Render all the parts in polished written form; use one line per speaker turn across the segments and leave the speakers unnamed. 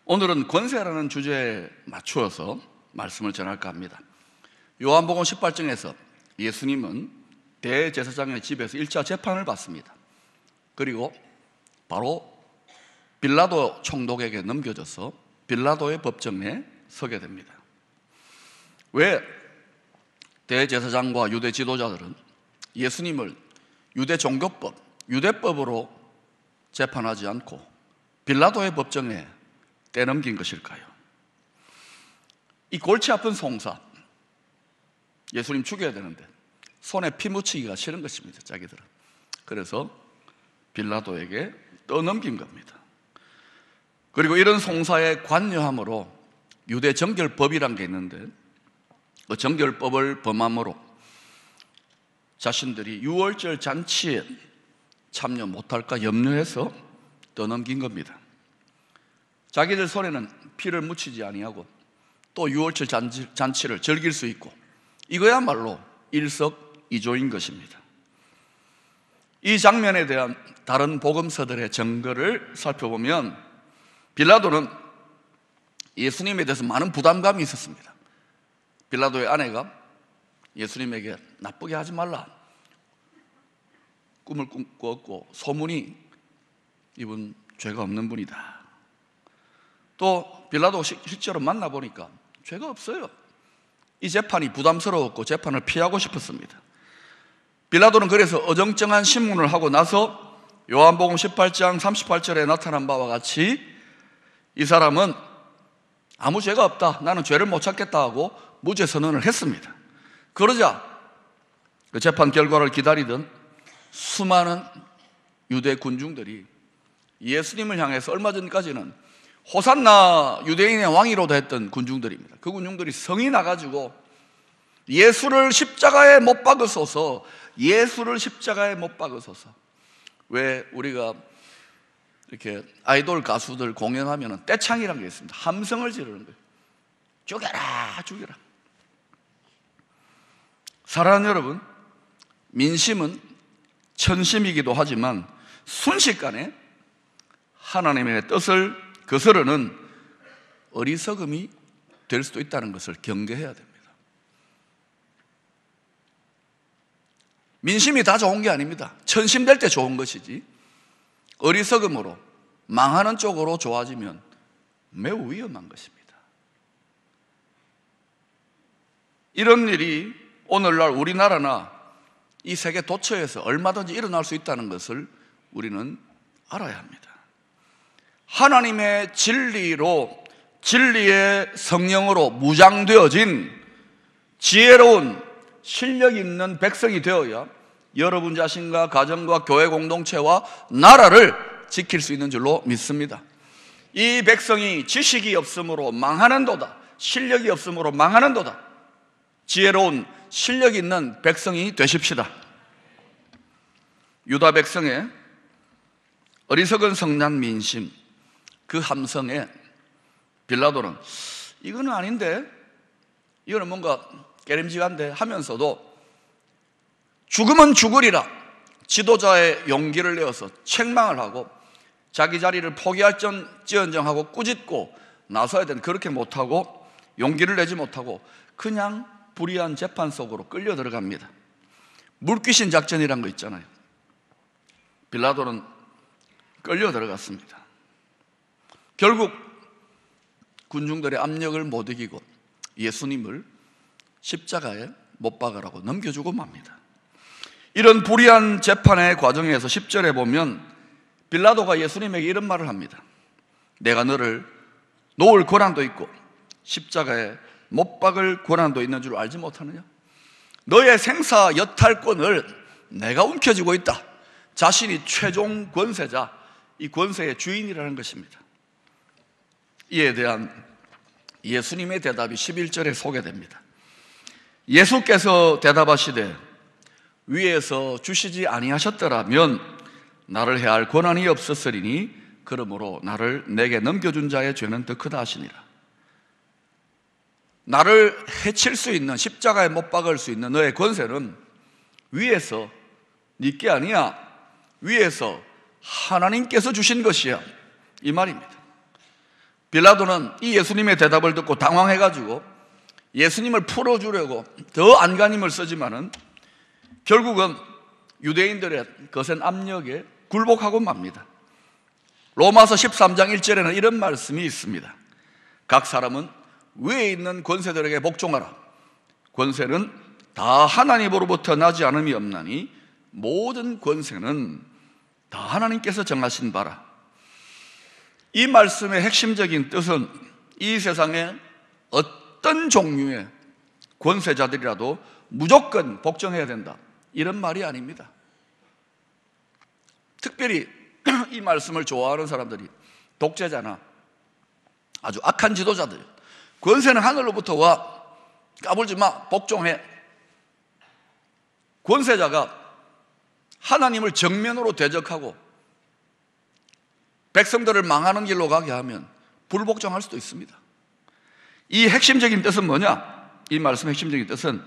오늘은 권세라는 주제에 맞추어서 말씀을 전할까 합니다. 요한복음 18장에서 예수님은 대제사장의 집에서 1차 재판을 받습니다. 그리고 바로 빌라도 총독에게 넘겨져서 빌라도의 법정에 서게 됩니다. 왜 대제사장과 유대 지도자들은 예수님을 유대 종교법, 유대법으로 재판하지 않고 빌라도의 법정에 떼넘긴 것일까요? 이 골치 아픈 송사, 예수님 죽여야 되는데 손에 피 묻히기가 싫은 것입니다, 자기들은. 그래서 빌라도에게 떠넘긴 겁니다. 그리고 이런 송사에 관여함으로 유대 정결법이란 게 있는데 그 정결법을 범함으로 자신들이 유월절 잔치에 참여 못할까 염려해서 떠넘긴 겁니다. 자기들 손에는 피를 묻히지 아니하고 또 유월절 잔치를 즐길 수 있고, 이거야말로 일석이조인 것입니다. 이 장면에 대한 다른 복음서들의 증거를 살펴보면 빌라도는 예수님에 대해서 많은 부담감이 있었습니다. 빌라도의 아내가 예수님에게 나쁘게 하지 말라 꿈을 꾸었고, 소문이 이분 죄가 없는 분이다. 또 빌라도 실제로 만나보니까 죄가 없어요. 이 재판이 부담스러웠고 재판을 피하고 싶었습니다. 빌라도는 그래서 어정쩡한 신문을 하고 나서 요한복음 18장 38절에 나타난 바와 같이 이 사람은 아무 죄가 없다, 나는 죄를 못 찾겠다 하고 무죄 선언을 했습니다. 그러자 그 재판 결과를 기다리던 수많은 유대 군중들이 예수님을 향해서 얼마 전까지는 호산나 유대인의 왕이로도 했던 군중들입니다. 그 군중들이 성이 나가지고 예수를 십자가에 못 박으소서, 예수를 십자가에 못 박으소서. 왜 우리가 이렇게 아이돌 가수들 공연하면 떼창이라는 게 있습니다. 함성을 지르는 거예요. 죽여라, 죽여라. 사랑하는 여러분, 민심은 천심이기도 하지만 순식간에 하나님의 뜻을 거스르는 어리석음이 될 수도 있다는 것을 경계해야 됩니다. 민심이 다 좋은 게 아닙니다. 천심될 때 좋은 것이지, 어리석음으로 망하는 쪽으로 좋아지면 매우 위험한 것입니다. 이런 일이 오늘날 우리나라나 이 세계 도처에서 얼마든지 일어날 수 있다는 것을 우리는 알아야 합니다. 하나님의 진리로, 진리의 성령으로 무장되어진 지혜로운 실력 있는 백성이 되어야 여러분 자신과 가정과 교회 공동체와 나라를 지킬 수 있는 줄로 믿습니다. 이 백성이 지식이 없으므로 망하는도다, 실력이 없으므로 망하는도다. 지혜로운 실력 있는 백성이 되십시다. 유다 백성의 어리석은 성난 민심, 그 함성에 빌라도는 이거는 아닌데, 이거는 뭔가 깨림직한데 하면서도 죽으면 죽으리라 지도자의 용기를 내어서 책망을 하고 자기 자리를 포기할지언정 하고 꾸짖고 나서야 되는, 그렇게 못하고 용기를 내지 못하고 그냥 불의한 재판 속으로 끌려 들어갑니다. 물귀신 작전이란 거 있잖아요. 빌라도는 끌려 들어갔습니다. 결국 군중들의 압력을 못 이기고 예수님을 십자가에 못 박으라고 넘겨주고 맙니다. 이런 불의한 재판의 과정에서 10절에 보면 빌라도가 예수님에게 이런 말을 합니다. 내가 너를 놓을 권한도 있고 십자가에 못 박을 권한도 있는 줄 알지 못하느냐? 너의 생사 여탈권을 내가 움켜쥐고 있다. 자신이 최종 권세자, 이 권세의 주인이라는 것입니다. 이에 대한 예수님의 대답이 11절에 소개됩니다. 예수께서 대답하시되 위에서 주시지 아니하셨더라면 나를 해할 권한이 없었으리니 그러므로 나를 내게 넘겨준 자의 죄는 더 크다 하시니라. 나를 해칠 수 있는, 십자가에 못 박을 수 있는 너의 권세는 위에서 네게 아니야, 위에서 하나님께서 주신 것이야, 이 말입니다. 빌라도는 이 예수님의 대답을 듣고 당황해가지고 예수님을 풀어주려고 더 안간힘을 쓰지만은 결국은 유대인들의 거센 압력에 굴복하고 맙니다. 로마서 13장 1절에는 이런 말씀이 있습니다. 각 사람은 위에 있는 권세들에게 복종하라. 권세는 다 하나님으로부터 나지 않음이 없나니 모든 권세는 다 하나님께서 정하신 바라. 이 말씀의 핵심적인 뜻은 이 세상에 어떤 종류의 권세자들이라도 무조건 복종해야 된다, 이런 말이 아닙니다. 특별히 이 말씀을 좋아하는 사람들이 독재자나 아주 악한 지도자들, 권세는 하늘로부터 와, 까불지 마, 복종해. 권세자가 하나님을 정면으로 대적하고 백성들을 망하는 길로 가게 하면 불복종할 수도 있습니다. 이 핵심적인 뜻은 뭐냐? 이 말씀의 핵심적인 뜻은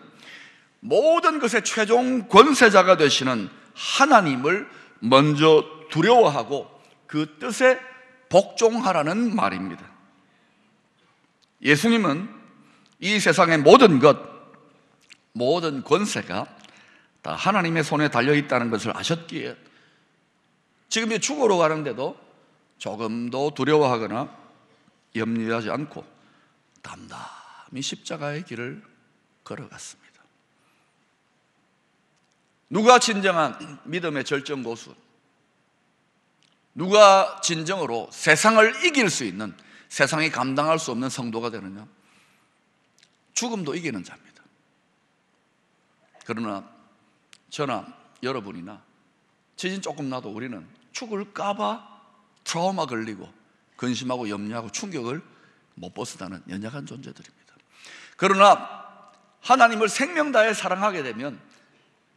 모든 것의 최종 권세자가 되시는 하나님을 먼저 두려워하고 그 뜻에 복종하라는 말입니다. 예수님은 이 세상의 모든 것, 모든 권세가 다 하나님의 손에 달려있다는 것을 아셨기에 지금 이 죽으러 가는데도 조금도 두려워하거나 염려하지 않고 담담히 십자가의 길을 걸어갔습니다. 누가 진정한 믿음의 절정 고수, 누가 진정으로 세상을 이길 수 있는, 세상이 감당할 수 없는 성도가 되느냐? 죽음도 이기는 자입니다. 그러나 저나 여러분이나 지진 조금 나도 우리는 죽을까봐 트라우마 걸리고 근심하고 염려하고 충격을 못 벗어나는 연약한 존재들입니다. 그러나 하나님을 생명 다해 사랑하게 되면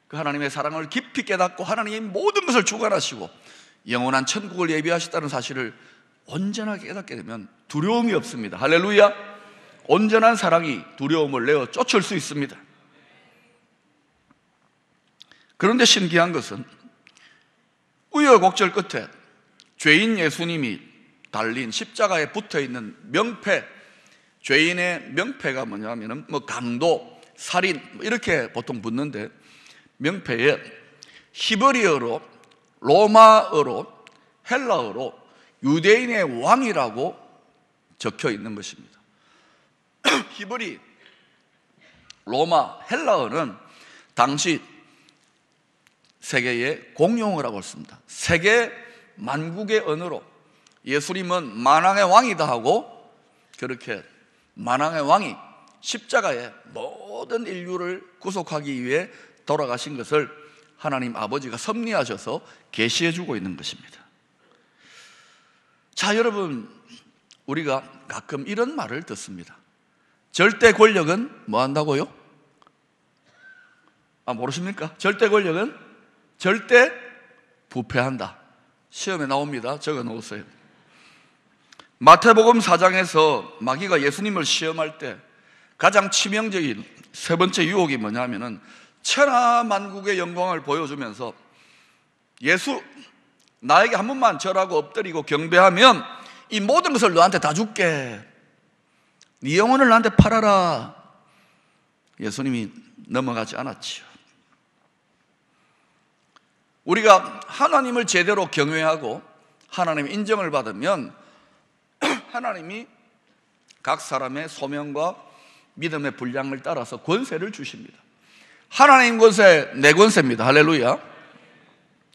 그 하나님의 사랑을 깊이 깨닫고 하나님의 모든 것을 주관하시고 영원한 천국을 예비하셨다는 사실을 온전하게 깨닫게 되면 두려움이 없습니다. 할렐루야! 온전한 사랑이 두려움을 내어 쫓을 수 있습니다. 그런데 신기한 것은 우여곡절 끝에 죄인 예수님이 달린 십자가에 붙어있는 명패, 죄인의 명패가 뭐냐면은 강도, 살인 이렇게 보통 붙는데, 명패에 히브리어로, 로마어로, 헬라어로 유대인의 왕이라고 적혀 있는 것입니다. 히브리, 로마, 헬라어는 당시 세계의 공용어라고 했습니다. 세계 만국의 언어로 예수님은 만왕의 왕이다 하고, 그렇게 만왕의 왕이 십자가에 모든 인류를 구속하기 위해 돌아가신 것을 하나님 아버지가 섭리하셔서 계시해 주고 있는 것입니다. 자, 여러분, 우리가 가끔 이런 말을 듣습니다. 절대 권력은 뭐 한다고요? 모르십니까? 절대 권력은 절대 부패한다. 시험에 나옵니다. 적어 놓으세요. 마태복음 4장에서 마귀가 예수님을 시험할 때 가장 치명적인 세 번째 유혹이 뭐냐면은 천하만국의 영광을 보여주면서 예수, 나에게 한 번만 절하고 엎드리고 경배하면 이 모든 것을 너한테 다 줄게, 네 영혼을 나한테 팔아라. 예수님이 넘어가지 않았지요. 우리가 하나님을 제대로 경외하고 하나님의 인정을 받으면 하나님이 각 사람의 소명과 믿음의 분량을 따라서 권세를 주십니다. 하나님 권세, 내 권세입니다. 할렐루야.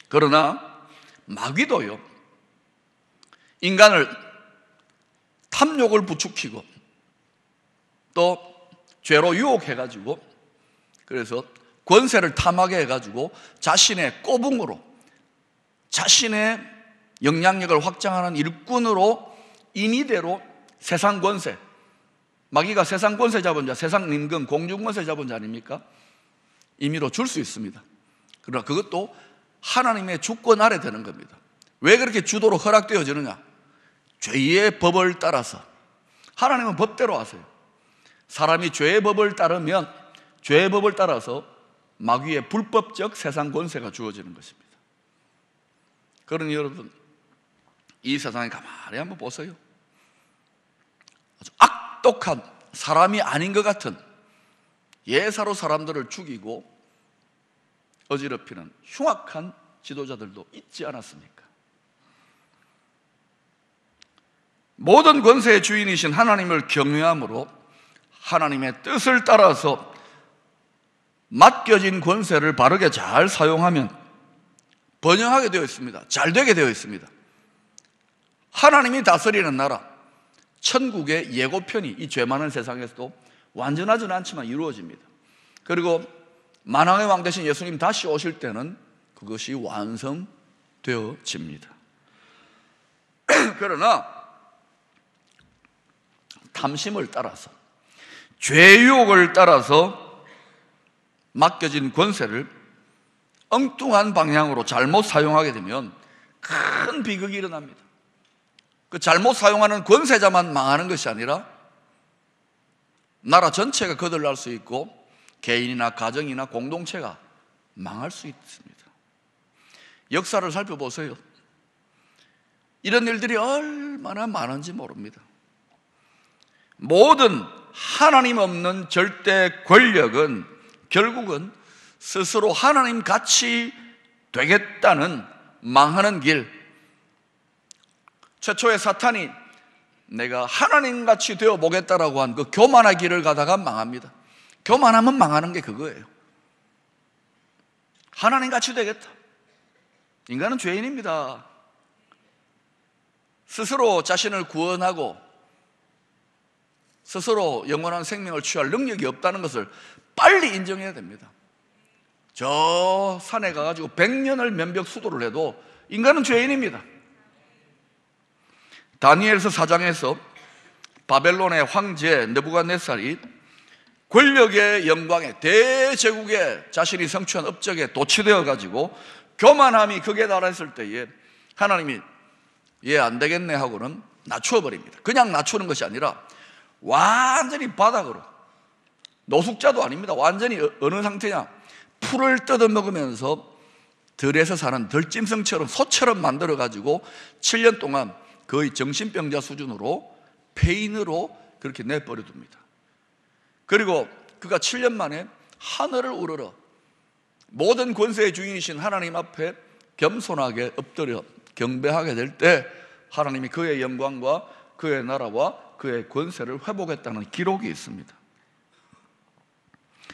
그러나 마귀도요, 인간을 탐욕을 부추기고 또 죄로 유혹해가지고, 그래서 권세를 탐하게 해가지고 자신의 꼬붕으로, 자신의 영향력을 확장하는 일꾼으로 임의대로 세상 권세, 마귀가 세상 권세 잡은 자, 세상 임금, 공중 권세 잡은 자 아닙니까? 임의로 줄 수 있습니다. 그러나 그것도 하나님의 주권 아래 되는 겁니다. 왜 그렇게 주도록 허락되어지느냐? 죄의 법을 따라서. 하나님은 법대로 하세요. 사람이 죄의 법을 따르면 죄의 법을 따라서 마귀의 불법적 세상 권세가 주어지는 것입니다. 그러니 여러분, 이 세상에 가만히 한번 보세요. 아주 악독한 사람이 아닌 것 같은 예사로 사람들을 죽이고 어지럽히는 흉악한 지도자들도 있지 않았습니까? 모든 권세의 주인이신 하나님을 경외함으로 하나님의 뜻을 따라서 맡겨진 권세를 바르게 잘 사용하면 번영하게 되어 있습니다. 잘 되게 되어 있습니다. 하나님이 다스리는 나라, 천국의 예고편이 이 죄 많은 세상에서도 완전하지는 않지만 이루어집니다. 그리고 만왕의 왕 대신 예수님 다시 오실 때는 그것이 완성되어집니다. 그러나 탐심을 따라서, 죄의 유혹을 따라서 맡겨진 권세를 엉뚱한 방향으로 잘못 사용하게 되면 큰 비극이 일어납니다. 그 잘못 사용하는 권세자만 망하는 것이 아니라 나라 전체가 거들날 수 있고 개인이나 가정이나 공동체가 망할 수 있습니다. 역사를 살펴보세요. 이런 일들이 얼마나 많은지 모릅니다. 모든 하나님 없는 절대 권력은 결국은 스스로 하나님 같이 되겠다는 망하는 길, 최초의 사탄이 내가 하나님 같이 되어 보겠다라고 한 그 교만한 길을 가다가 망합니다. 교만하면 망하는 게 그거예요. 하나님 같이 되겠다. 인간은 죄인입니다. 스스로 자신을 구원하고 스스로 영원한 생명을 취할 능력이 없다는 것을 빨리 인정해야 됩니다. 저 산에 가가지고 100년을 면벽 수도를 해도 인간은 죄인입니다. 다니엘서 4장에서 바벨론의 황제 느부갓네살이 권력의 영광에 대제국에 자신이 성취한 업적에 도취되어 가지고 교만함이 극에 달했을 때에 하나님이 얘 안 되겠네 하고는 낮추어 버립니다. 그냥 낮추는 것이 아니라 완전히 바닥으로, 노숙자도 아닙니다. 완전히 어느 상태냐, 풀을 뜯어먹으면서 들에서 사는 들짐승처럼, 소처럼 만들어 가지고 7년 동안 거의 정신병자 수준으로 폐인으로 그렇게 내버려 둡니다. 그리고 그가 7년 만에 하늘을 우러러 모든 권세의 주인이신 하나님 앞에 겸손하게 엎드려 경배하게 될 때 하나님이 그의 영광과 그의 나라와 그의 권세를 회복했다는 기록이 있습니다.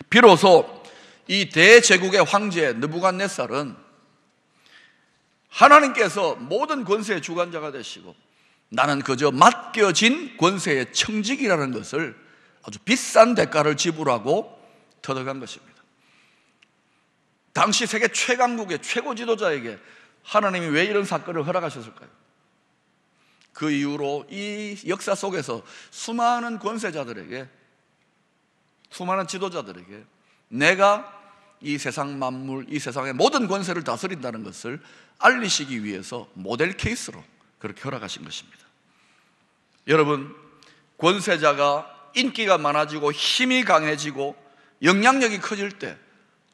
비로소 이 대제국의 황제 느부갓네살은 하나님께서 모든 권세의 주관자가 되시고 나는 그저 맡겨진 권세의 청직이라는 것을 아주 비싼 대가를 지불하고 터득한 것입니다. 당시 세계 최강국의 최고 지도자에게 하나님이 왜 이런 사건을 허락하셨을까요? 그 이후로 이 역사 속에서 수많은 권세자들에게, 수많은 지도자들에게 내가 이 세상 만물, 이 세상의 모든 권세를 다스린다는 것을 알리시기 위해서 모델 케이스로 그렇게 허락하신 것입니다. 여러분, 권세자가 인기가 많아지고 힘이 강해지고 영향력이 커질 때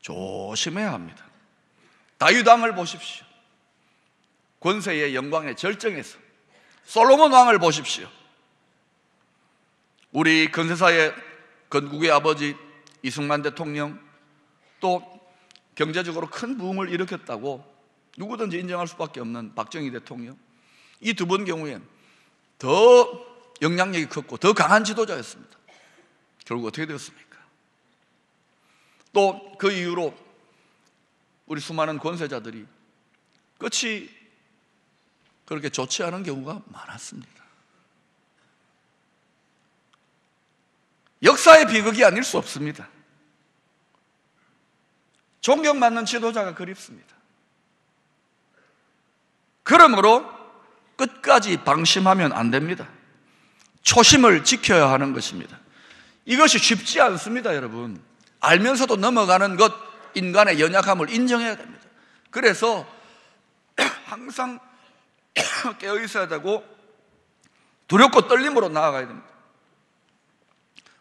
조심해야 합니다. 다윗 왕을 보십시오. 권세의 영광의 절정에서 솔로몬 왕을 보십시오. 우리 건세사의 건국의 아버지 이승만 대통령, 또 경제적으로 큰 부흥을 일으켰다고 누구든지 인정할 수밖에 없는 박정희 대통령, 이 두 분 경우엔 더 영향력이 컸고 더 강한 지도자였습니다. 결국 어떻게 되었습니까? 또 그 이후로 우리 수많은 권세자들이 끝이 그렇게 좋지 않은 경우가 많았습니다. 역사의 비극이 아닐 수 없습니다. 존경받는 지도자가 그립습니다. 그러므로 끝까지 방심하면 안 됩니다. 초심을 지켜야 하는 것입니다. 이것이 쉽지 않습니다, 여러분. 알면서도 넘어가는 것, 인간의 연약함을 인정해야 됩니다. 그래서 항상 깨어 있어야 되고 두렵고 떨림으로 나아가야 됩니다.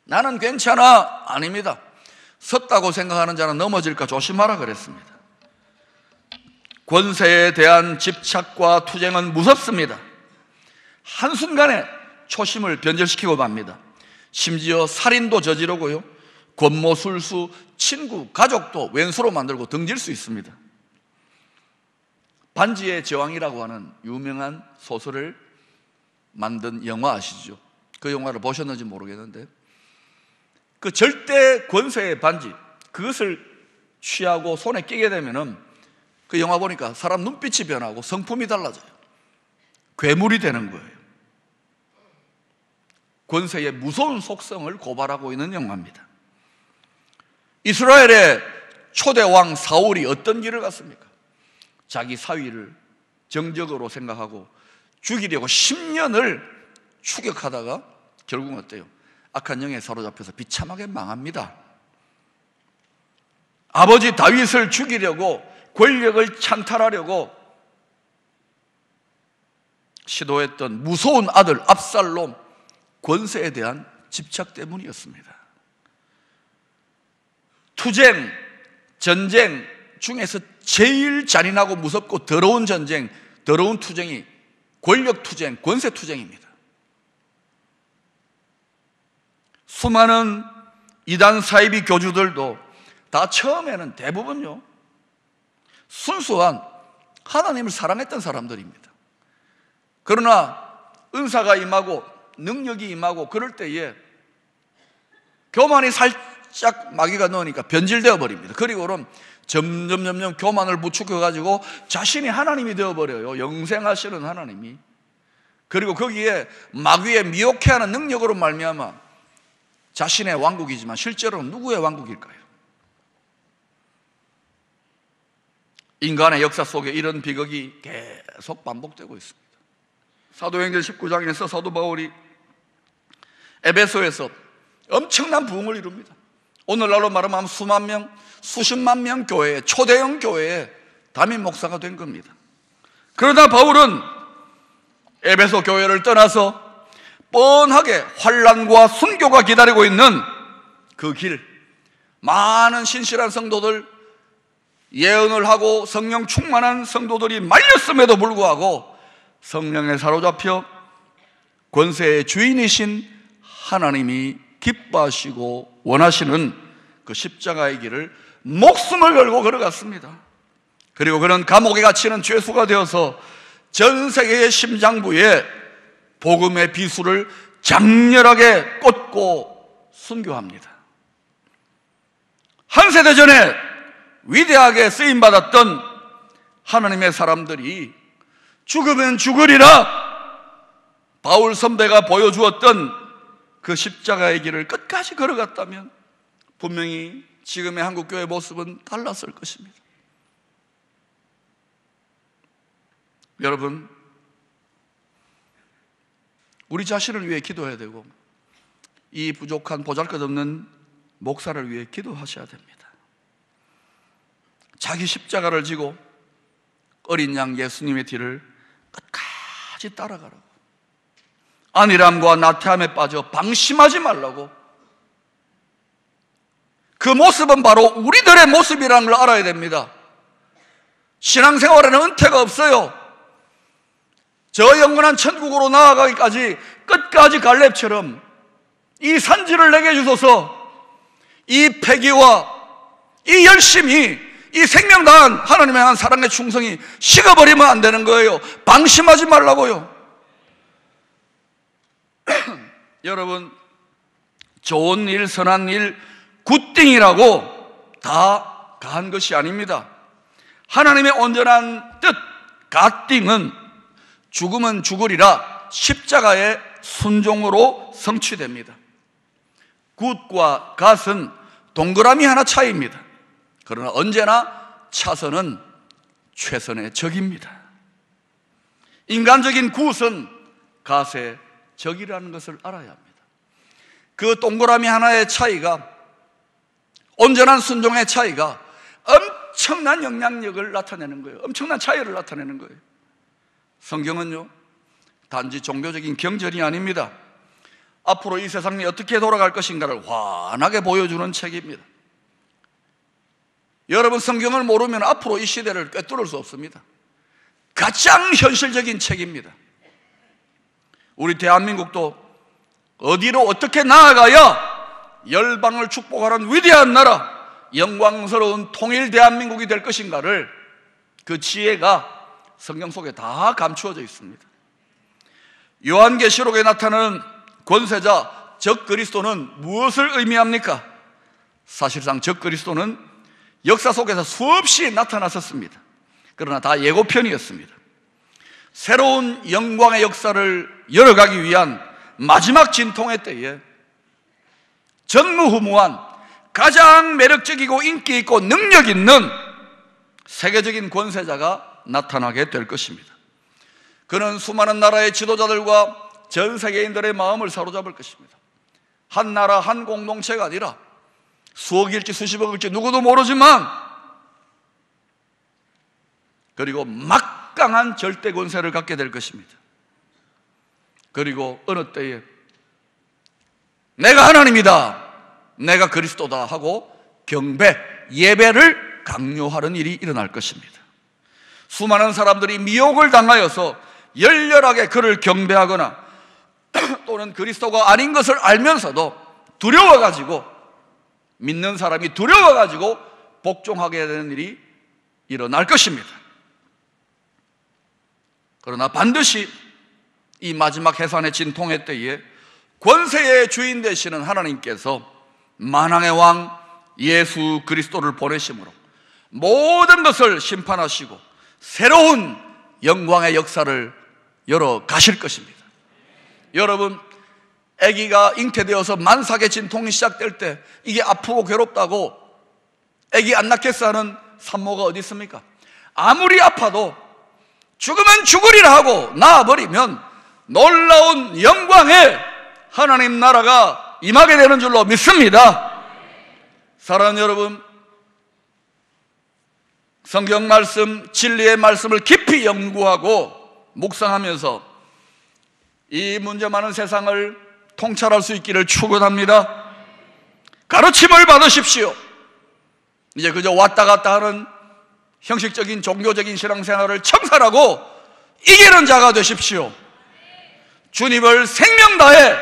나는 괜찮아. 아닙니다. 섰다고 생각하는 자는 넘어질까 조심하라 그랬습니다. 권세에 대한 집착과 투쟁은 무섭습니다. 한순간에 초심을 변절시키고 맙니다. 심지어 살인도 저지르고요, 권모술수, 친구, 가족도 왼수로 만들고 등질 수 있습니다. 반지의 제왕이라고 하는 유명한 소설을 만든 영화 아시죠? 그 영화를 보셨는지 모르겠는데, 그 절대 권세의 반지, 그것을 취하고 손에 끼게 되면은 그 영화 보니까 사람 눈빛이 변하고 성품이 달라져요. 괴물이 되는 거예요. 권세의 무서운 속성을 고발하고 있는 영화입니다. 이스라엘의 초대 왕 사울이 어떤 길을 갔습니까? 자기 사위를 정적으로 생각하고 죽이려고 10년을 추격하다가 결국은 어때요? 악한 영에 사로잡혀서 비참하게 망합니다. 아버지 다윗을 죽이려고, 권력을 찬탈하려고 시도했던 무서운 아들 압살롬, 권세에 대한 집착 때문이었습니다. 투쟁, 전쟁 중에서 제일 잔인하고 무섭고 더러운 전쟁, 더러운 투쟁이 권력 투쟁, 권세 투쟁입니다. 수많은 이단 사이비 교주들도 다 처음에는 대부분요, 순수한 하나님을 사랑했던 사람들입니다. 그러나 은사가 임하고 능력이 임하고 그럴 때에 교만이 살짝 마귀가 넣으니까 변질되어 버립니다. 그리고는 점점 교만을 부추겨가지고 자신이 하나님이 되어버려요. 영생하시는 하나님이. 그리고 거기에 마귀의 미혹해하는 능력으로 말미암아 자신의 왕국이지만 실제로는 누구의 왕국일까요? 인간의 역사 속에 이런 비극이 계속 반복되고 있습니다. 사도행전 19장에서 사도 바울이 에베소에서 엄청난 부흥을 이룹니다. 오늘날로 말하면 수만 명, 수십만 명 교회에, 초대형 교회에 담임 목사가 된 겁니다. 그러다 바울은 에베소 교회를 떠나서 뻔하게 환난과 순교가 기다리고 있는 그 길, 많은 신실한 성도들, 예언을 하고 성령 충만한 성도들이 말렸음에도 불구하고 성령에 사로잡혀 권세의 주인이신 하나님이 기뻐하시고 원하시는 그 십자가의 길을 목숨을 걸고 걸어갔습니다. 그리고 그는 감옥에 갇히는 죄수가 되어서 전 세계의 심장부에 복음의 비수를 장렬하게 꽂고 순교합니다. 한 세대 전에 위대하게 쓰임받았던 하나님의 사람들이 죽으면 죽으리라 바울 선배가 보여주었던 그 십자가의 길을 끝까지 걸어갔다면 분명히 지금의 한국교회 모습은 달랐을 것입니다. 여러분, 우리 자신을 위해 기도해야 되고 이 부족한 보잘것없는 목사를 위해 기도하셔야 됩니다. 자기 십자가를 지고 어린 양 예수님의 뒤를 끝까지 따라가라고, 안일함과 나태함에 빠져 방심하지 말라고. 그 모습은 바로 우리들의 모습이라는 걸 알아야 됩니다. 신앙생활에는 은퇴가 없어요. 저 영원한 천국으로 나아가기까지 끝까지 갈렙처럼 이 산지를 내게 주소서, 이 패기와 이 열심이, 이 생명 다한 하나님의 향한 사랑의 충성이 식어버리면 안 되는 거예요. 방심하지 말라고요. 여러분, 좋은 일, 선한 일, 굿띵이라고 다 가한 것이 아닙니다. 하나님의 온전한 뜻, 갓띵은 죽으면 죽으리라 십자가의 순종으로 성취됩니다. 굿과 갓은 동그라미 하나 차이입니다. 그러나 언제나 차선은 최선의 적입니다. 인간적인 굿은 갓의 적이라는 것을 알아야 합니다. 그 동그라미 하나의 차이가, 온전한 순종의 차이가 엄청난 영향력을 나타내는 거예요. 엄청난 차이를 나타내는 거예요. 성경은요, 단지 종교적인 경전이 아닙니다. 앞으로 이 세상이 어떻게 돌아갈 것인가를 환하게 보여주는 책입니다. 여러분, 성경을 모르면 앞으로 이 시대를 꿰뚫을 수 없습니다. 가장 현실적인 책입니다. 우리 대한민국도 어디로 어떻게 나아가야 열방을 축복하는 위대한 나라, 영광스러운 통일 대한민국이 될 것인가를, 그 지혜가 성경 속에 다 감추어져 있습니다. 요한계시록에 나타나는 권세자 적그리스도는 무엇을 의미합니까? 사실상 적그리스도는 역사 속에서 수없이 나타났었습니다. 그러나 다 예고편이었습니다. 새로운 영광의 역사를 열어가기 위한 마지막 진통의 때에 전무후무한 가장 매력적이고 인기 있고 능력 있는 세계적인 권세자가 나타나게 될 것입니다. 그는 수많은 나라의 지도자들과 전 세계인들의 마음을 사로잡을 것입니다. 한 나라 한 공동체가 아니라 수억일지 수십억일지 누구도 모르지만, 그리고 막강한 절대 권세를 갖게 될 것입니다. 그리고 어느 때에 내가 하나님이다, 내가 그리스도다 하고 경배, 예배를 강요하는 일이 일어날 것입니다. 수많은 사람들이 미혹을 당하여서 열렬하게 그를 경배하거나 또는 그리스도가 아닌 것을 알면서도 두려워가지고, 믿는 사람이 두려워가지고 복종하게 되는 일이 일어날 것입니다. 그러나 반드시 이 마지막 해산의 진통의 때에 권세의 주인 되시는 하나님께서 만왕의 왕 예수 그리스도를 보내심으로 모든 것을 심판하시고 새로운 영광의 역사를 열어 가실 것입니다. 여러분, 아기가 잉태되어서 만삭의 진통이 시작될 때 이게 아프고 괴롭다고 아기 안 낳겠어 하는 산모가 어디 있습니까? 아무리 아파도 죽으면 죽으리라 하고 낳아버리면 놀라운 영광의 하나님 나라가 임하게 되는 줄로 믿습니다. 사랑하는 여러분, 성경 말씀, 진리의 말씀을 깊이 연구하고 묵상하면서 이 문제 많은 세상을 통찰할 수 있기를 축원합니다. 가르침을 받으십시오. 이제 그저 왔다 갔다 하는 형식적인 종교적인 신앙생활을 청산하고 이기는 자가 되십시오. 주님을 생명 다해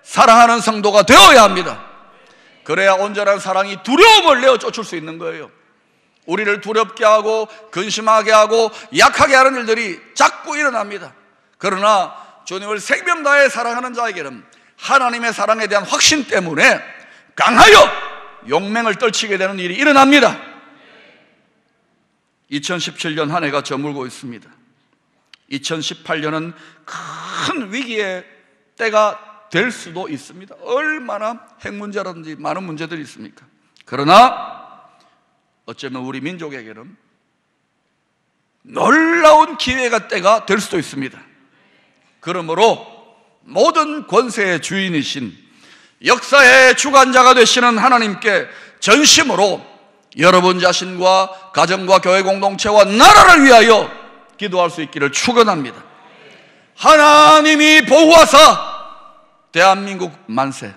사랑하는 성도가 되어야 합니다. 그래야 온전한 사랑이 두려움을 내어 쫓을 수 있는 거예요. 우리를 두렵게 하고 근심하게 하고 약하게 하는 일들이 자꾸 일어납니다. 그러나 주님을 생명 다해 사랑하는 자에게는 하나님의 사랑에 대한 확신 때문에 강하여 용맹을 떨치게 되는 일이 일어납니다. 2017년 한 해가 저물고 있습니다. 2018년은 큰 위기의 때가 될 수도 있습니다. 얼마나 핵 문제라든지 많은 문제들이 있습니까? 그러나 어쩌면 우리 민족에게는 놀라운 기회가 때가 될 수도 있습니다. 그러므로 모든 권세의 주인이신 역사의 주관자가 되시는 하나님께 전심으로 여러분 자신과 가정과 교회 공동체와 나라를 위하여 기도할 수 있기를 축원합니다. 하나님이 보호하사 대한민국 만세.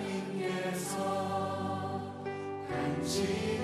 하나님께서 간지